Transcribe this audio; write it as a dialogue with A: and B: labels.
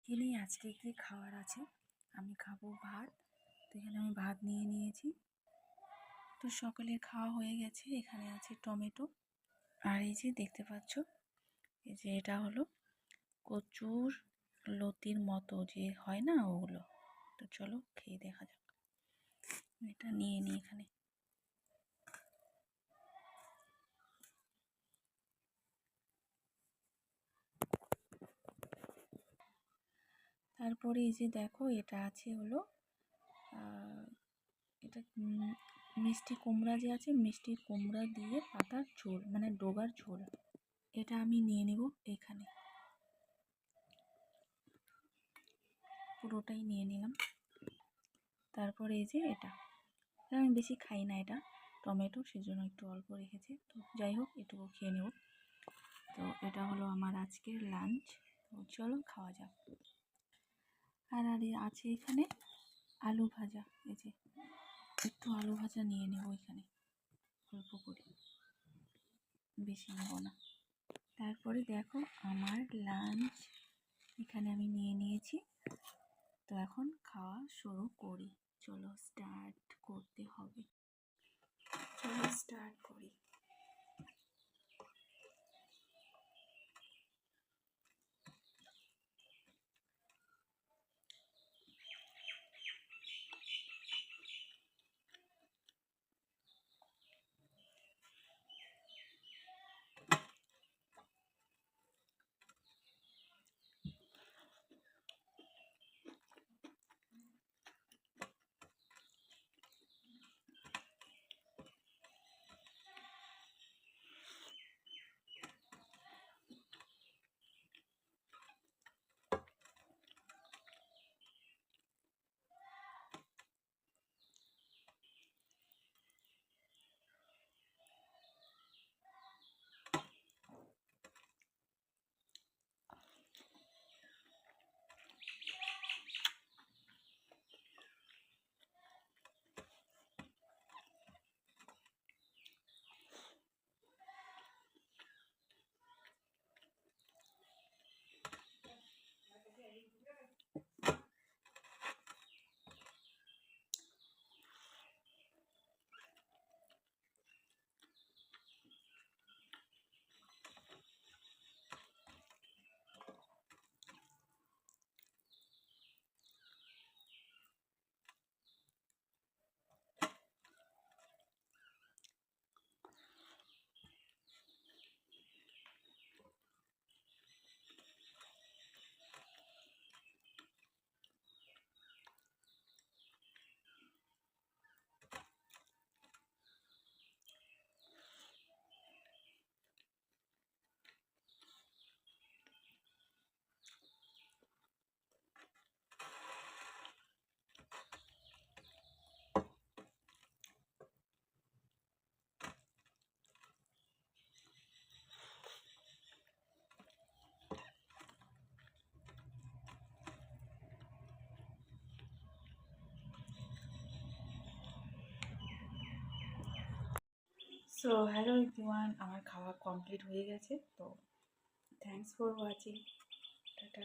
A: এখানে আজকে কি খাওয়ার আছে, আমি খাবো ভাত। তো এখানে আমি ভাত নিয়ে নিয়েছি। তো সকালের খাওয়া হয়ে গেছে। এখানে আছে টমেটো, আর এই যে দেখতে পাচ্ছ, এই যে এটা হলো কচুর লতির মতো যে হয় না, ওগুলো। তো চলো খেয়ে দেখা যাক। এটা নিয়ে নিই এখানে। তারপরে এই যে দেখো, এটা আছে হলো এটা মিষ্টি কুমড়া যে আছে, মিষ্টি কুমড়া দিয়ে পাতার ঝোল, মানে ডোগার ঝোল। এটা আমি নিয়ে নেব এখানে, পুরোটাই নিয়ে নিলাম। তারপরে এই যে এটা আমি বেশি খাই না, এটা টমেটো, সেজন্য একটু অল্প রেখেছি। তো যাই হোক, এটুকু খেয়ে নেব। তো এটা হলো আমার আজকের লাঞ্চ। তো চলো খাওয়া যাক। আর আছে এখানে আলু ভাজা। এই যে একটু আলু ভাজা নিয়ে নেব এখানে, অল্প করে, বেশি নেব না। তারপরে দেখো আমার লাঞ্চ এখানে আমি নিয়ে নিয়েছি। তো এখন খাওয়া শুরু করি। চলো স্টার্ট করতে হবে। চলো স্টার্ট করি। সো হ্যালো এভরিওয়ান, আমার খাওয়া কমপ্লিট হয়ে গেছে। তো থ্যাংকস ফর ওয়াচিং। টাটা।